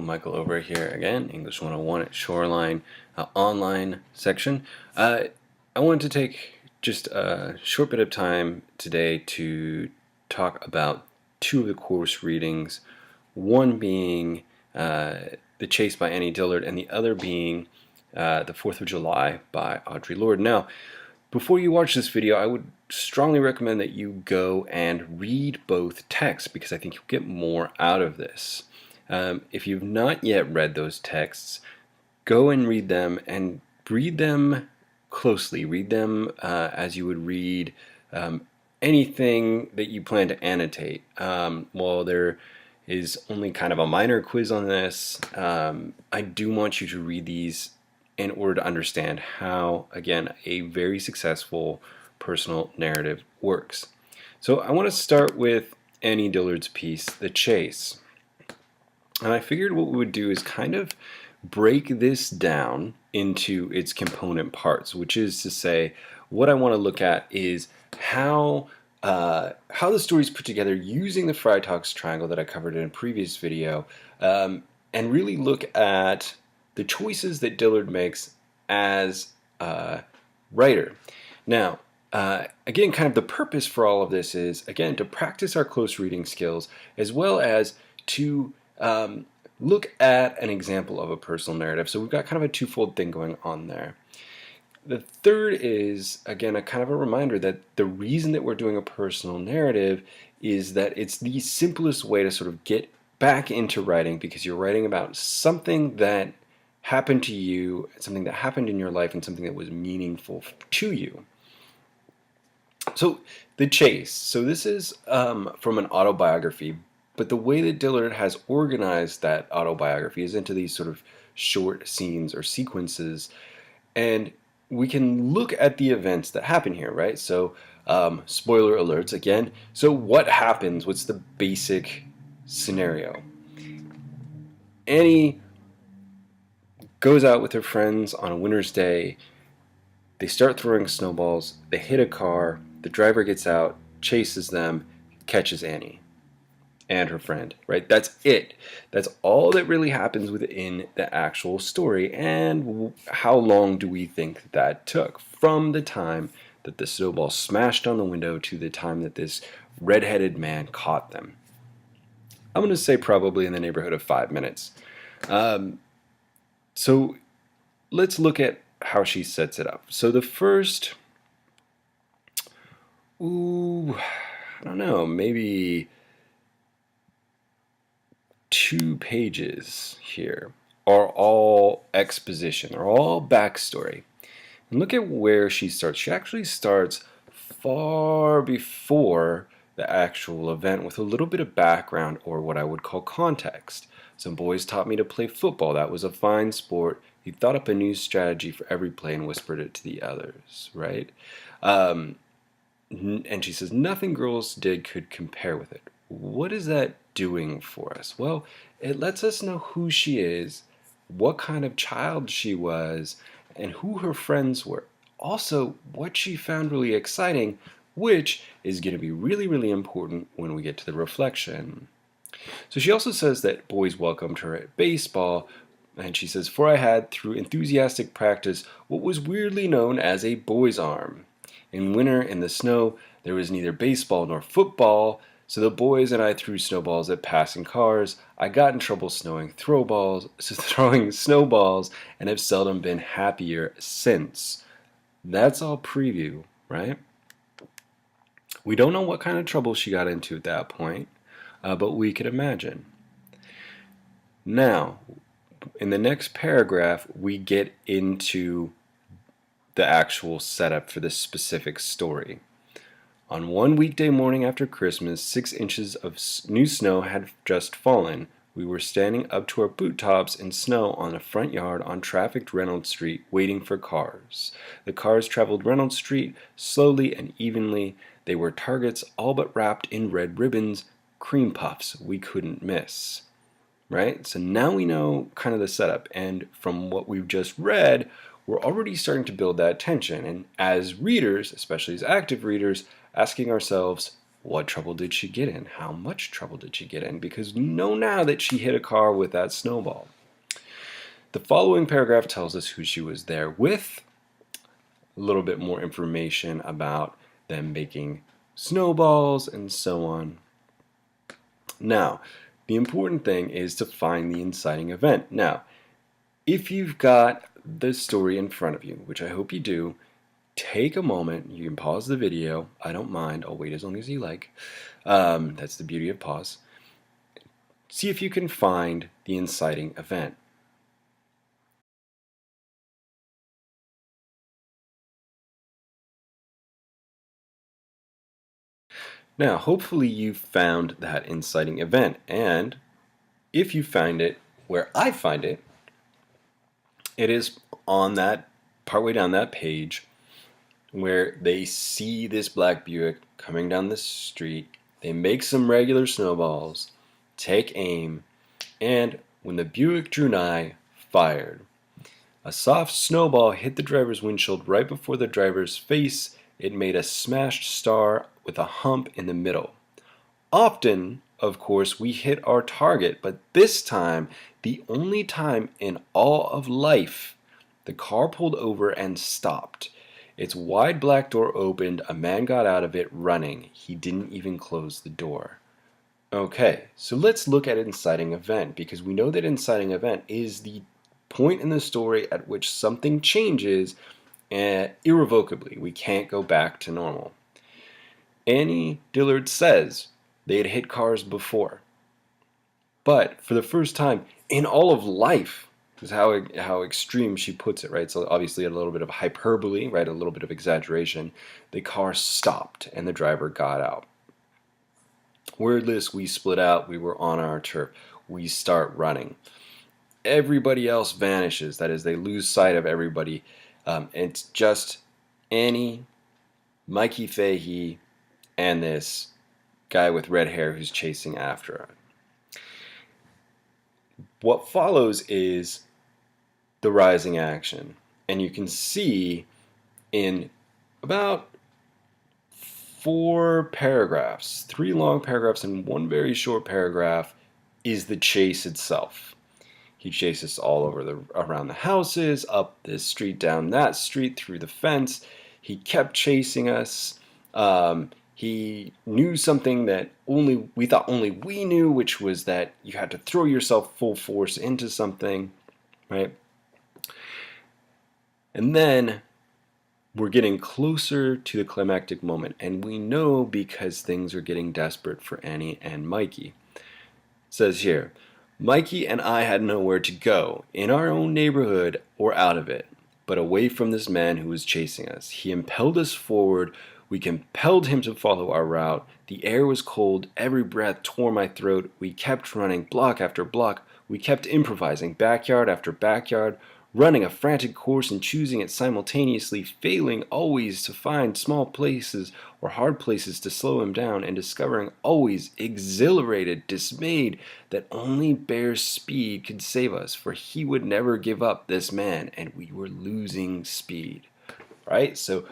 Michael over here again, English 101 at Shoreline online section. I wanted to take just a short bit of time today to talk about two of the course readings, one being The Chase by Annie Dillard and the other being The 4th of July by Audrey Lorde. Now, before you watch this video, I would strongly recommend that you go and read both texts because I think you'll get more out of this. If you've not yet read those texts, go and read them closely. Read them as you would read anything that you plan to annotate. While there is only kind of a minor quiz on this, I do want you to read these in order to understand how, again, a very successful personal narrative works. So I want to start with Annie Dillard's piece, The Chase. And I figured what we would do is kind of break this down into its component parts, which is to say, what I want to look at is how the story is put together using the Freitag's triangle that I covered in a previous video, and really look at the choices that Dillard makes as a writer. Now, again, kind of the purpose for all of this is, again, to practice our close reading skills, as well as to look at an example of a personal narrative. So we've got kind of a twofold thing going on there. The third is, again, a kind of a reminder that the reason that we're doing a personal narrative is that it's the simplest way to sort of get back into writing, because you're writing about something that happened to you, something that happened in your life, and something that was meaningful to you. So, The Chase. So this is from an autobiography, but the way that Dillard has organized that autobiography is into these sort of short scenes or sequences, and we can look at the events that happen here, right? So, spoiler alerts again. So what happens? What's the basic scenario? Annie goes out with her friends on a winter's day. They start throwing snowballs. They hit a car. The driver gets out, chases them, catches Annie and her friend, right? That's it. That's all that really happens within the actual story. And how long do we think that took from the time that the snowball smashed on the window to the time that this red-headed man caught them? I'm going to say probably in the neighborhood of 5 minutes. So let's look at how she sets it up. So the first, I don't know, maybe 2 pages here are all exposition, are all backstory. And look at where she starts. She actually starts far before the actual event with a little bit of background, or what I would call context. Some boys taught me to play football. That was a fine sport. He thought up a new strategy for every play and whispered it to the others, right? And she says, nothing girls did could compare with it. What is that doing for us? Well, it lets us know who she is, what kind of child she was, and who her friends were. Also, what she found really exciting, which is going to be really, really important when we get to the reflection. So she also says that boys welcomed her at baseball, and she says, for I had, through enthusiastic practice, what was weirdly known as a boy's arm. In winter, in the snow, there was neither baseball nor football, so the boys and I threw snowballs at passing cars. I got in trouble throwing snowballs, and have seldom been happier since. That's all preview, right? We don't know what kind of trouble she got into at that point, but we could imagine. Now, in the next paragraph, we get into the actual setup for this specific story. On one weekday morning after Christmas, 6 inches of new snow had just fallen. We were standing up to our boot tops in snow on a front yard on trafficked Reynolds Street, waiting for cars. The cars traveled Reynolds Street slowly and evenly. They were targets all but wrapped in red ribbons, cream puffs we couldn't miss. Right? So now we know kind of the setup, and from what we've just read, we're already starting to build that tension. And as readers, especially as active readers, asking ourselves, What trouble did she get in? How much trouble did she get in? Because we know now that she hit a car with that snowball. The following paragraph tells us who she was there with, a little bit more information about them making snowballs and so on. Now, the important thing is to find the inciting event. Now, if you've got the story in front of you, which I hope you do, take a moment. You can pause the video. I don't mind. I'll wait as long as you like. That's the beauty of pause. See if you can find the inciting event. Now, hopefully you found that inciting event, and if you find it where I find it, it is on that partway down that page where they see this black Buick coming down the street. They make some regular snowballs, take aim, and when the Buick drew nigh, fired. A soft snowball hit the driver's windshield right before the driver's face. It made a smashed star with a hump in the middle. Often, of course, we hit our target, but this time, the only time in all of life, the car pulled over and stopped. Its wide black door opened. A man got out of it running. He didn't even close the door. Okay, so let's look at inciting event, because we know that inciting event is the point in the story at which something changes irrevocably. We can't go back to normal. Annie Dillard says they had hit cars before, but for the first time in all of life, is how extreme she puts it, right? So obviously a little bit of hyperbole, right? A little bit of exaggeration. The car stopped and the driver got out. Wordless, we split out. We were on our turf. We start running. Everybody else vanishes. That is, they lose sight of everybody. It's just Annie, Mikey Fahey, and this guy with red hair who's chasing after her. What follows is the rising action. And you can see in about 4 paragraphs, 3 long paragraphs and 1 very short paragraph, is the chase itself. He chases all over around the houses, up this street, down that street, through the fence. He kept chasing us. He knew something that we thought only we knew, which was that you had to throw yourself full force into something, right? And then we're getting closer to the climactic moment, and we know because things are getting desperate for Annie and Mikey. It says here, Mikey and I had nowhere to go, in our own neighborhood or out of it, but away from this man who was chasing us. He impelled us forward. We compelled him to follow our route. The air was cold. Every breath tore my throat. We kept running block after block. We kept improvising backyard after backyard, running a frantic course and choosing it simultaneously, failing always to find small places or hard places to slow him down, and discovering always, exhilarated, dismayed, that only bare speed could save us, for he would never give up, this man, and we were losing speed. Right? So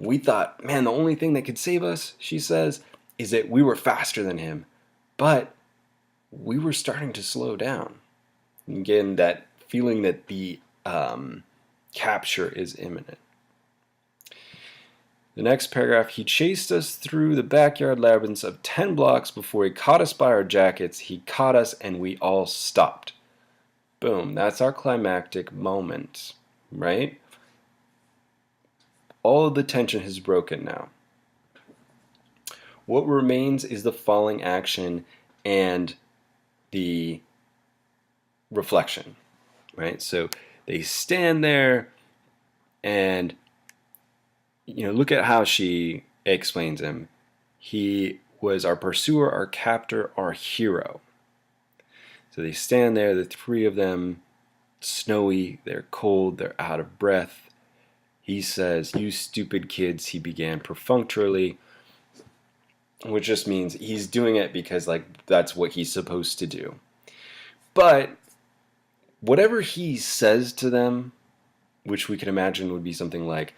we thought, man, the only thing that could save us, she says, is that we were faster than him. But we were starting to slow down. Again, that feeling that the capture is imminent. The next paragraph, he chased us through the backyard labyrinths of 10 blocks before he caught us by our jackets. He caught us and we all stopped. Boom, that's our climactic moment, right? All of the tension has broken now. What remains is the falling action and the reflection, right? So they stand there and, look at how she explains him. He was our pursuer, our captor, our hero. So they stand there, the 3 of them, snowy, they're cold, they're out of breath. He says, "You stupid kids," he began perfunctorily, which just means he's doing it because, that's what he's supposed to do. But whatever he says to them, which we can imagine would be something like,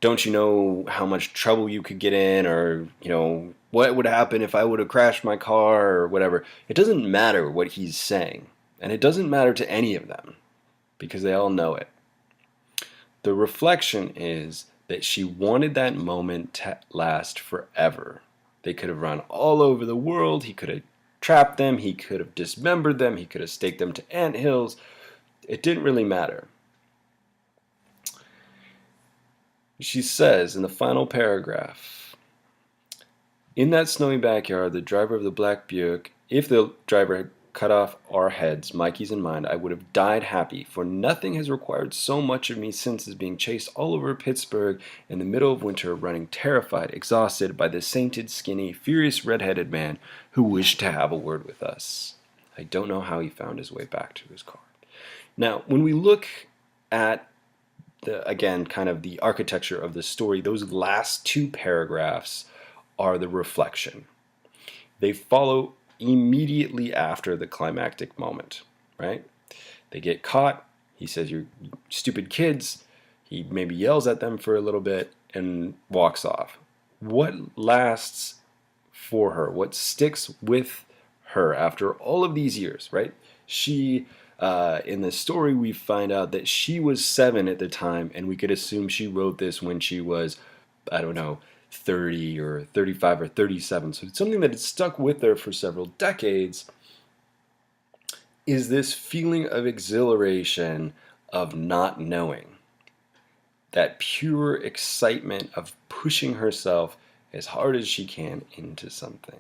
"Don't you know how much trouble you could get in?" or, what would happen if I would have crashed my car or whatever. It doesn't matter what he's saying. And it doesn't matter to any of them because they all know it. The reflection is that she wanted that moment to last forever. They could have run all over the world. He could have trapped them. He could have dismembered them. He could have staked them to anthills. It didn't really matter. She says in the final paragraph, in that snowy backyard, the driver of the black Buick, if the driver had cut off our heads, Mikey's and mine, I would have died happy, for nothing has required so much of me since as being chased all over Pittsburgh in the middle of winter, running terrified, exhausted by the sainted, skinny, furious red-headed man who wished to have a word with us. I don't know how he found his way back to his car. Now, when we look at again, kind of the architecture of the story, those last two paragraphs are the reflection. They follow immediately after the climactic moment, right? They get caught. He says, "You're stupid kids." He maybe yells at them for a little bit and walks off. What lasts for her? What sticks with her after all of these years, right? She in the story, we find out that she was 7 at the time, and we could assume she wrote this when she was, I don't know, 30 or 35 or 37. So it's something that had stuck with her for several decades, is this feeling of exhilaration of not knowing. That pure excitement of pushing herself as hard as she can into something.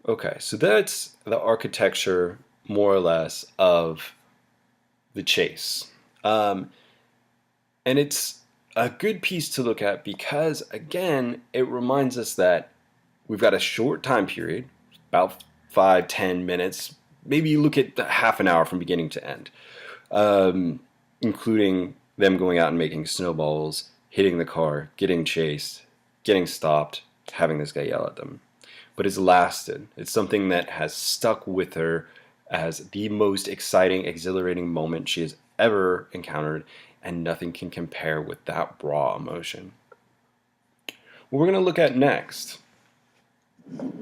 Okay, so that's the architecture, more or less, of the chase. And it's a good piece to look at because, again, it reminds us that we've got a short time period, about 5-10 minutes. Maybe you look at half an hour from beginning to end, including them going out and making snowballs, hitting the car, getting chased, getting stopped, having this guy yell at them. But it's lasted. It's something that has stuck with her as the most exciting, exhilarating moment she has ever encountered, and nothing can compare with that raw emotion. What we're going to look at next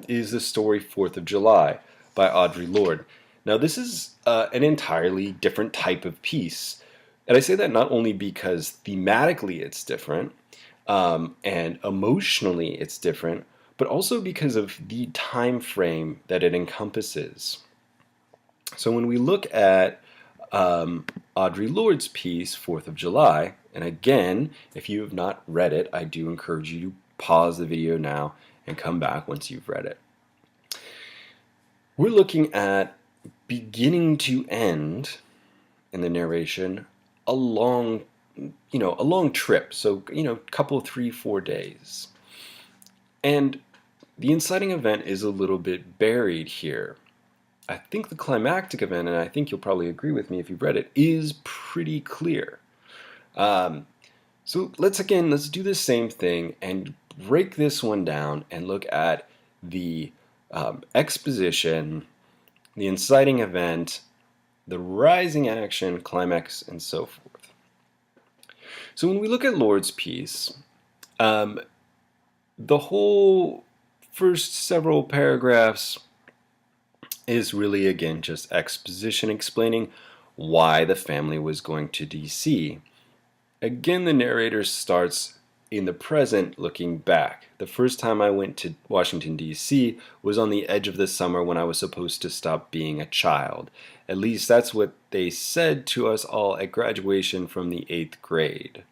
is the story 4th of July by Audrey Lorde. Now, this is an entirely different type of piece. And I say that not only because thematically it's different, and emotionally it's different, but also because of the time frame that it encompasses. So when we look at Audrey Lorde's piece, 4th of July, and again, if you have not read it, I do encourage you to pause the video now and come back once you've read it. We're looking at beginning to end in the narration a long trip. So, a couple, 3-4 days. And the inciting event is a little bit buried here. I think the climactic event, and I think you'll probably agree with me if you've read it, is pretty clear. So let's do the same thing and break this one down and look at the exposition, the inciting event, the rising action, climax, and so forth. So when we look at Lorde's piece, the whole first several paragraphs is really, again, just exposition explaining why the family was going to D.C. Again, the narrator starts in the present looking back. The first time I went to Washington, D.C. was on the edge of the summer when I was supposed to stop being a child. At least that's what they said to us all at graduation from the 8th grade.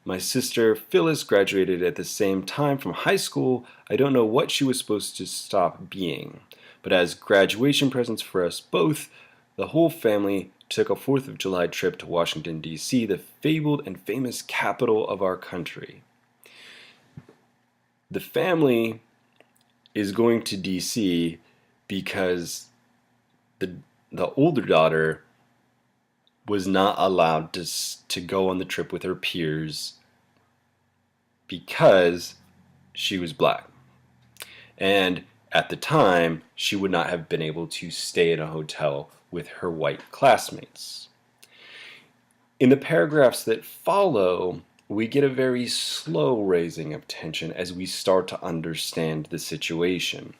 My sister Phyllis graduated at the same time from high school. I don't know what she was supposed to stop being. But as graduation presents for us both, the whole family took a 4th of July trip to Washington, D.C., the fabled and famous capital of our country. The family is going to D.C. because the older daughter was not allowed to go on the trip with her peers because she was black. And at the time, she would not have been able to stay in a hotel with her white classmates. In the paragraphs that follow, we get a very slow raising of tension as we start to understand the situation.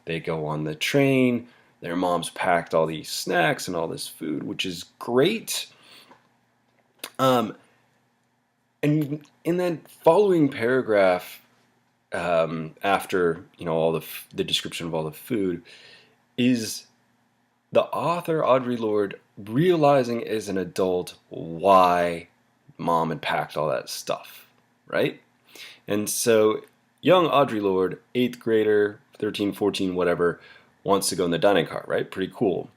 They go on the train, their mom's packed all these snacks and all this food, which is great. Um, and in that following paragraph, after all the description of all the food, is the author Audrey Lorde realizing as an adult why mom had packed all that stuff, right? And so young Audrey Lorde, 8th grader, 13, 14, whatever, wants to go in the dining car, right? Pretty cool.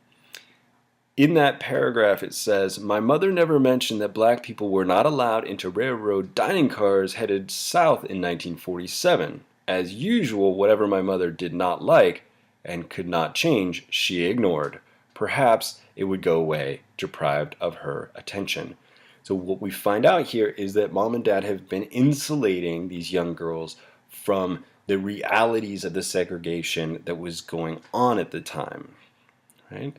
In that paragraph, it says, "My mother never mentioned that black people were not allowed into railroad dining cars headed south in 1947. As usual, whatever my mother did not like and could not change, she ignored. Perhaps it would go away, deprived of her attention." So what we find out here is that mom and dad have been insulating these young girls from the realities of the segregation that was going on at the time, right?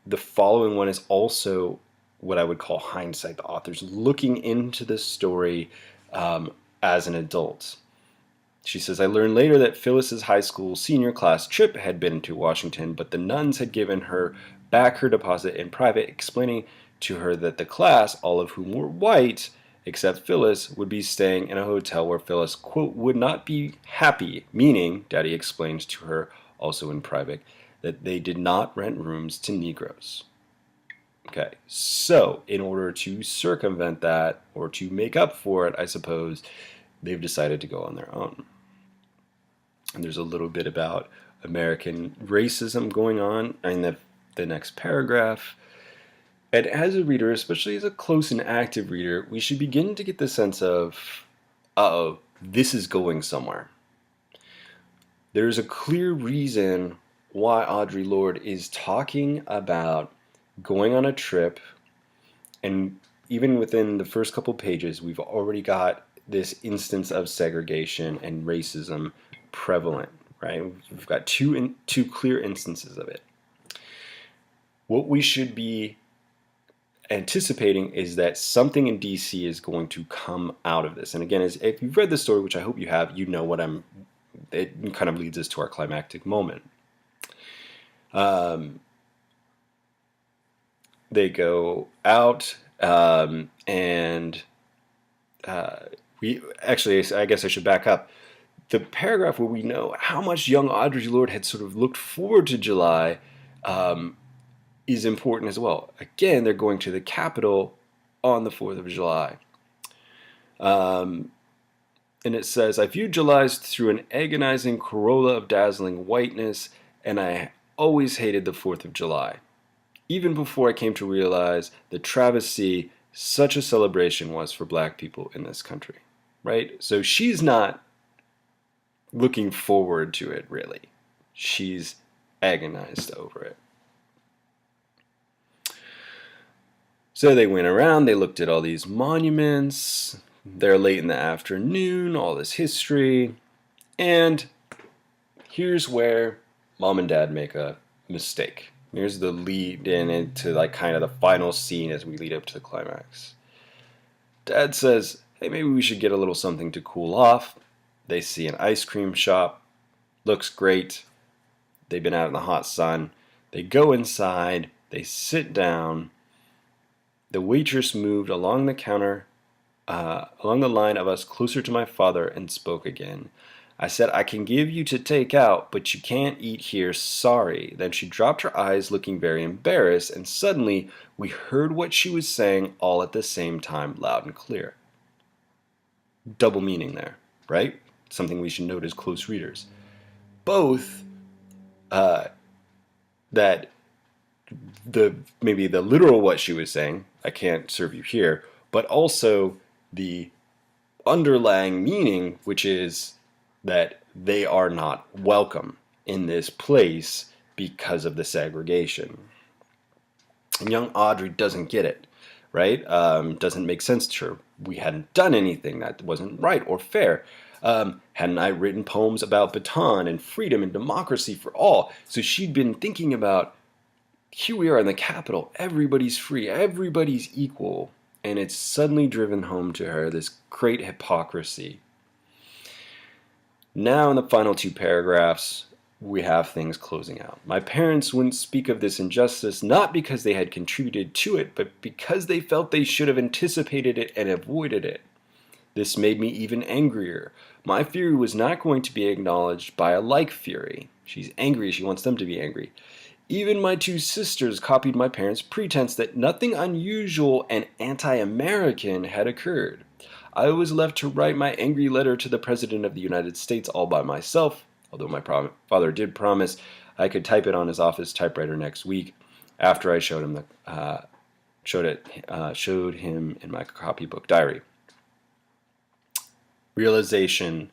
The following one is also what I would call hindsight. The author's looking into the story as an adult. She says, "I learned later that Phyllis's high school senior class trip had been to Washington, but the nuns had given her back her deposit in private, explaining to her that the class, all of whom were white, except Phyllis, would be staying in a hotel where Phyllis, quote, would not be happy," meaning, Daddy explains to her, also in private, that they did not rent rooms to Negroes. Okay, so in order to circumvent that, or to make up for it, I suppose, they've decided to go on their own. And there's a little bit about American racism going on in the next paragraph. And as a reader, especially as a close and active reader, we should begin to get the sense of, uh-oh, this is going somewhere. There's a clear reason why Audrey Lorde is talking about going on a trip, and even within the first couple pages, we've already got this instance of segregation and racism prevalent, right? We've got two clear instances of it. What we should be anticipating is that something in DC is going to come out of this. And again, if you've read the story, which I hope you have, you know it kind of leads us to our climactic moment. They go out, and I guess I should back up. The paragraph where we know how much young Audrey Lorde had sort of looked forward to July is important as well. Again, they're going to the Capitol on the 4th of July. And it says, "I viewed July's through an agonizing corolla of dazzling whiteness, and I always hated the 4th of July. Even before I came to realize the travesty such a celebration was for black people in this country." Right? So she's not looking forward to it, really. She's agonized over it. So they went around, they looked at all these monuments. They're late in the afternoon, all this history. And here's where mom and dad make a mistake. Here's the lead in into like kind of the final scene as we lead up to the climax. Dad says, "Hey, maybe we should get a little something to cool off." They see an ice cream shop. Looks great. They've been out in the hot sun. They go inside. They sit down. The waitress moved along the counter, along the line of us closer to my father, and spoke again. I said, "I can give you to take out, but you can't eat here, sorry." Then she dropped her eyes, looking very embarrassed, and suddenly we heard what she was saying all at the same time, loud and clear. Double meaning there, right? Something we should note as close readers. Both that maybe the literal what she was saying, "I can't serve you here," but also the underlying meaning, which is that they are not welcome in this place because of the segregation. And young Audrey doesn't get it, right? Doesn't make sense to her. We hadn't done anything that wasn't right or fair. Hadn't I written poems about Baton and freedom and democracy for all? So she'd been thinking about, here we are in the Capitol, everybody's free, everybody's equal, and it's suddenly driven home to her this great hypocrisy. Now in the final two paragraphs, we have things closing out. My parents wouldn't speak of this injustice not because they had contributed to it, but because they felt they should have anticipated it and avoided it. This made me even angrier. My fury was not going to be acknowledged by a like fury. She's angry, she wants them to be angry. Even my two sisters copied my parents' pretense that nothing unusual and anti-American had occurred. I was left to write my angry letter to the President of the United States all by myself, although my father did promise I could type it on his office typewriter next week after I showed him in my copybook diary. Realization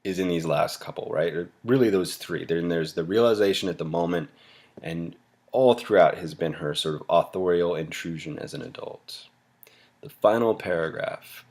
is in these last couple, right? Or really those three. Then there's the realization at the moment, and all throughout has been her sort of authorial intrusion as an adult. The final paragraph.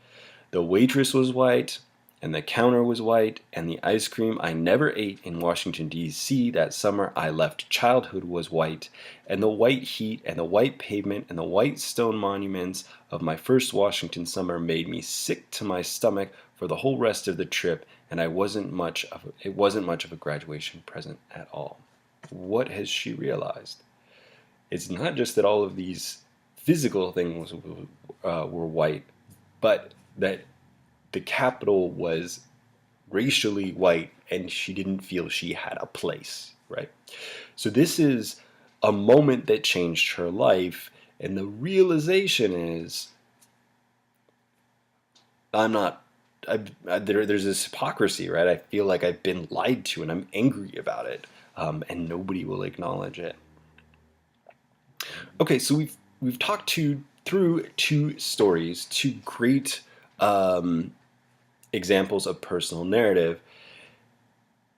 The waitress was white, and the counter was white, and the ice cream I never ate in Washington, D.C. that summer I left childhood was white, and the white heat and the white pavement and the white stone monuments of my first Washington summer made me sick to my stomach for the whole rest of the trip, and it wasn't much of a graduation present at all. What has she realized? It's not just that all of these physical things were white, but that the Capitol was racially white and she didn't feel she had a place, right? So this is a moment that changed her life, and the realization is, there's this hypocrisy, right? I feel like I've been lied to and I'm angry about it, and nobody will acknowledge it. Okay, so we've talked through two stories, two great examples of personal narrative.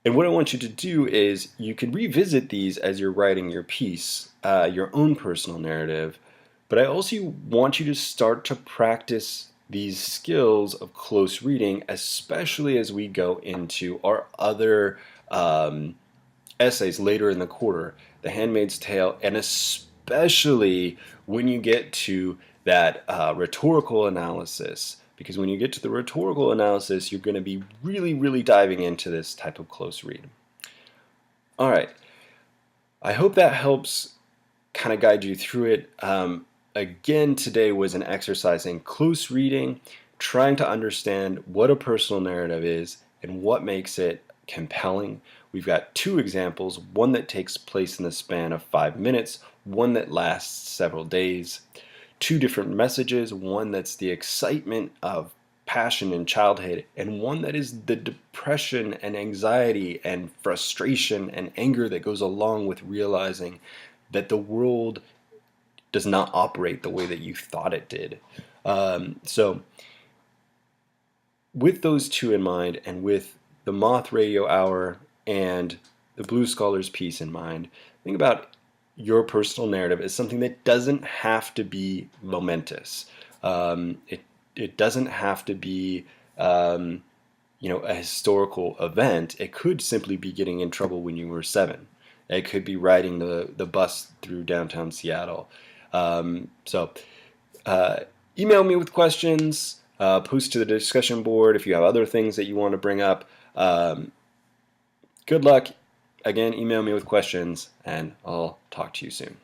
And what I want you to do is you can revisit these as you're writing your piece, your own personal narrative. But I also want you to start to practice these skills of close reading, especially as we go into our other essays later in the quarter, The Handmaid's Tale, and especially when you get to that rhetorical analysis. Because when you get to the rhetorical analysis, you're going to be really, really diving into this type of close read. All right. I hope that helps kind of guide you through it. Again, today was an exercise in close reading, trying to understand what a personal narrative is and what makes it compelling. We've got two examples, one that takes place in the span of 5 minutes, one that lasts several days. Two different messages, one that's the excitement of passion in childhood, and one that is the depression and anxiety and frustration and anger that goes along with realizing that the world does not operate the way that you thought it did. So with those two in mind, and with the Moth Radio Hour and the Blue Scholars piece in mind, think about your personal narrative as something that doesn't have to be momentous. It doesn't have to be a historical event. It could simply be getting in trouble when you were 7. It could be riding the bus through downtown Seattle. So email me with questions, post to the discussion board if you have other things that you want to bring up. Good luck. Again, email me with questions, and I'll talk to you soon.